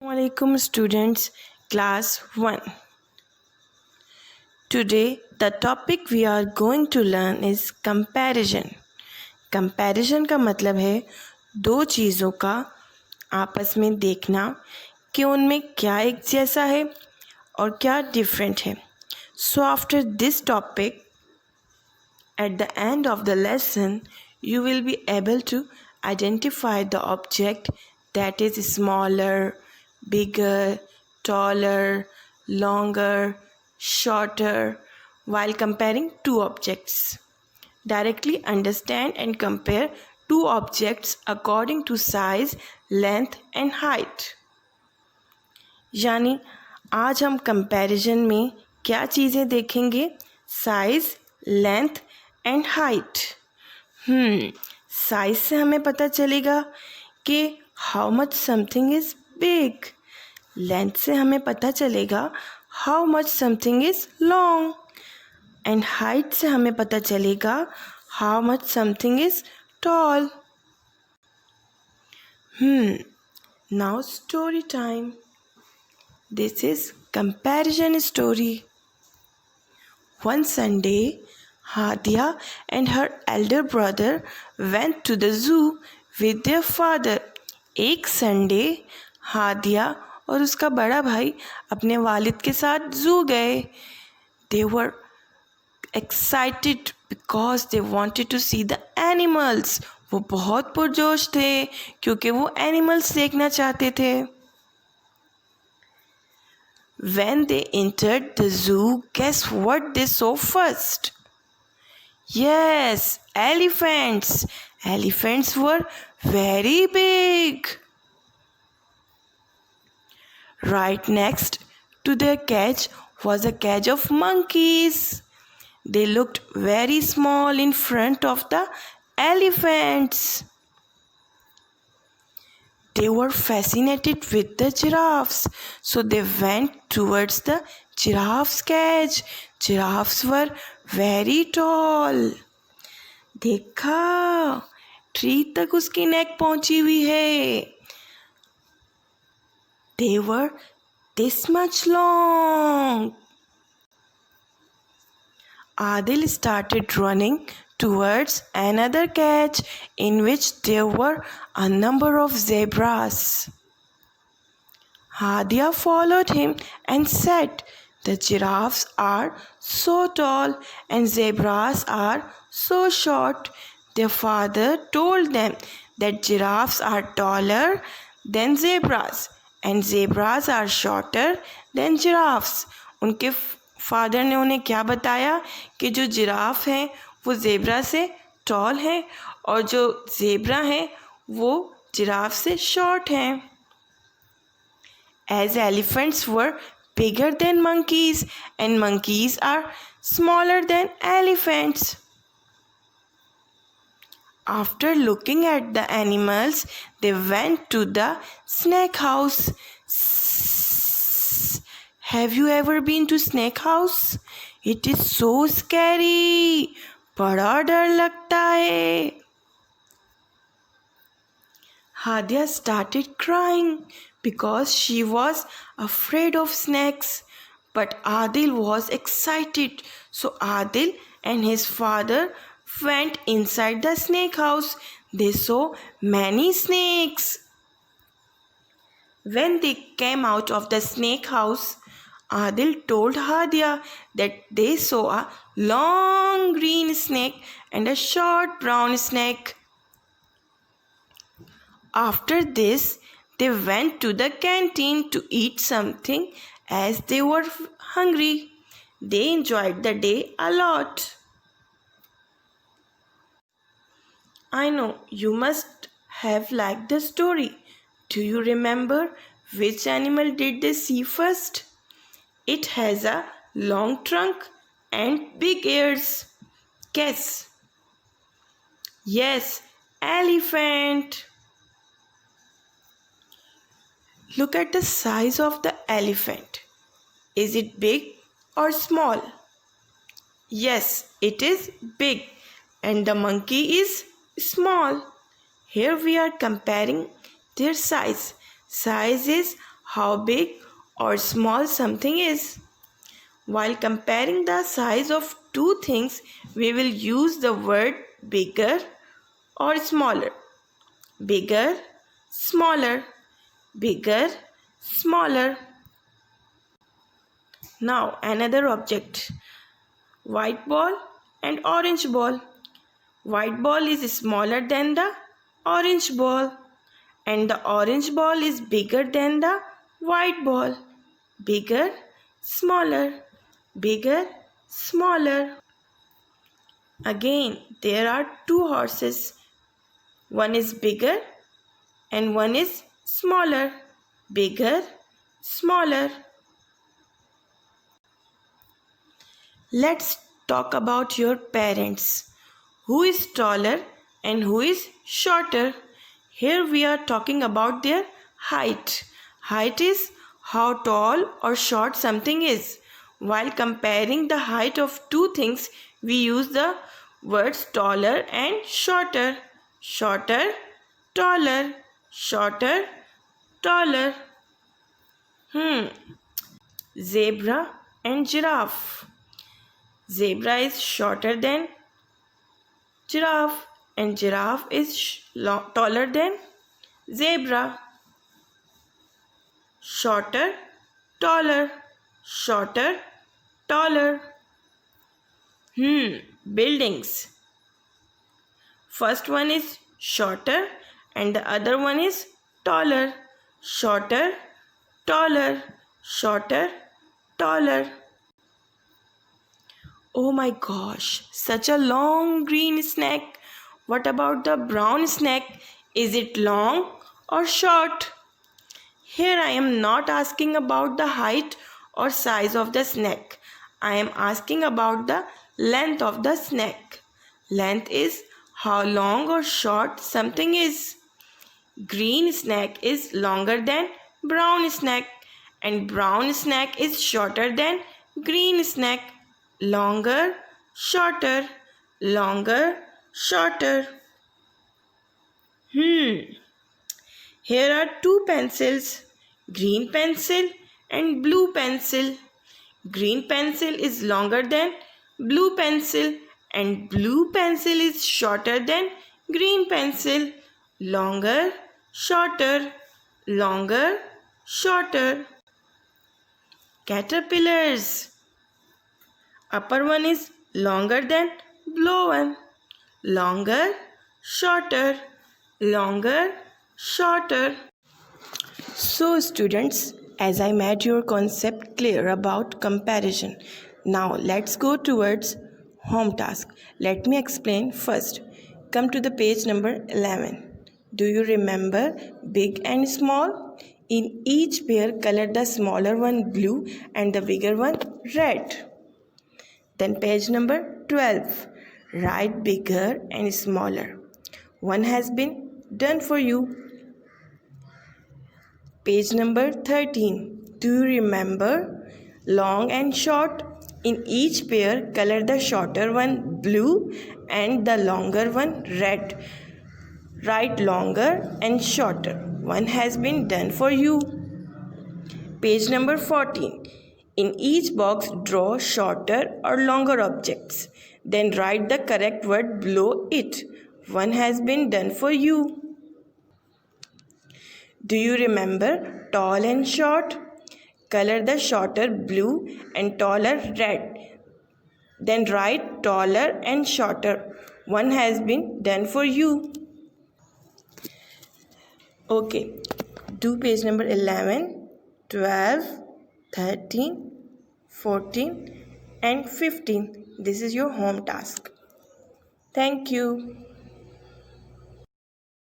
Assalamualaikum students, class 1. Today the topic we are going to learn is comparison. Comparison का मतलब है दो चीज़ों का आपस में देखना कि उनमें क्या एक जैसा है और क्या डिफरेंट है. So after this topic, at the end of the lesson, you will be able to identify the object that is smaller, bigger, taller, longer, shorter while comparing two objects. Directly understand and compare two objects according to size, length and height. यानी आज हम comparison में क्या चीज़ें देखेंगे? Size, length and height. Size से हमें पता चलेगा कि how much something is big. Length से हमें पता चलेगा how much something is long. And height से हमें पता चलेगा how much something is tall. Now story time. This is comparison story. One Sunday, Hadia and her elder brother went to the zoo with their father. एक Sunday Hadiya और उसका बड़ा भाई अपने वालिद के साथ जू गए. They were excited because they wanted to see the animals. वो बहुत पुरजोश थे क्योंकि वो एनिमल्स देखना चाहते थे. When they entered the zoo, guess what they saw first? Yes, elephants. Elephants were very big. Right next to their cage was a cage of monkeys. They looked very small in front of the elephants. They were fascinated with the giraffes, so they went towards the giraffes' cage. Giraffes were very tall. देखा, tree तक उसकी नेक पहुंची हुई है. They were this much long. Adil started running towards another cage in which there were a number of zebras. Hadia followed him and said, "The giraffes are so tall and zebras are so short." Their father told them that giraffes are taller than zebras and zebras are shorter than giraffes. उनके father ने उन्हें क्या बताया कि जो giraffe हैं वो zebra से टॉल हैं और जो ज़ेब्रा हैं वो जिराफ से शॉर्ट हैं. As elephants were bigger than monkeys and monkeys are smaller than elephants. After looking at the animals, they went to the snake house. Have you ever been to snake house? It is so scary. बड़ा डर लगता है. Hadia started crying because she was afraid of snakes. But Adil was excited. So Adil and his father went inside the snake house. They saw many snakes. When they came out of the snake house, Adil told Hadia that they saw a long green snake and a short brown snake. After this, they went to the canteen to eat something as they were hungry. They enjoyed the day a lot. I know you must have liked the story. Do you remember which animal did they see first? It has a long trunk and big ears. Guess. Yes, elephant. Look at the size of the elephant. Is it big or small? Yes, it is big and the monkey is small. Here we are comparing their size. Size is how big or small something is. While comparing the size of two things, we will use the word bigger or smaller. Bigger, smaller, bigger, smaller. Now another object. White ball and orange ball. White ball is smaller than the orange ball, and the orange ball is bigger than the white ball. Bigger, smaller, bigger, smaller. Again, there are two horses. One is bigger and one is smaller. Bigger, smaller. Let's talk about your parents. Who is taller and who is shorter? Here we are talking about their height. Height is how tall or short something is. While comparing the height of two things, we use the words taller and shorter. Shorter, taller, shorter, taller. Zebra and giraffe. Zebra is shorter than giraffe and giraffe is taller than zebra. Shorter, taller, shorter, taller. Buildings. First one is shorter and the other one is taller. Shorter, taller, shorter, taller. Oh my gosh, such a long green snake. What about the brown snake? Is it long or short? Here I am not asking about the height or size of the snake. I am asking about the length of the snake. Length is how long or short something is. Green snake is longer than brown snake, and brown snake is shorter than green snake. Longer, shorter, longer, shorter. Here are two pencils, green pencil and blue pencil. Green pencil is longer than blue pencil and blue pencil is shorter than green pencil. Longer, shorter, longer, shorter. Caterpillars. Upper one is longer than below one. Longer, shorter, longer, shorter. So students, as I made your concept clear about comparison, now let's go towards home task. Let me explain first. Come to the page number 11. Do you remember big and small? In each pair, color the smaller one blue and the bigger one red. Then page number 12. Write bigger and smaller. One has been done for you. Page number 13. Do you remember long and short? In each pair, color the shorter one blue and the longer one red. Write longer and shorter. One has been done for you. Page number 14. In each box, draw shorter or longer objects. Then write the correct word below it. One has been done for you. Do you remember tall and short? Color the shorter blue and taller red. Then write taller and shorter. One has been done for you. Okay, do page number 11, 12, 13, 14 and 15. This is your home task. Thank you.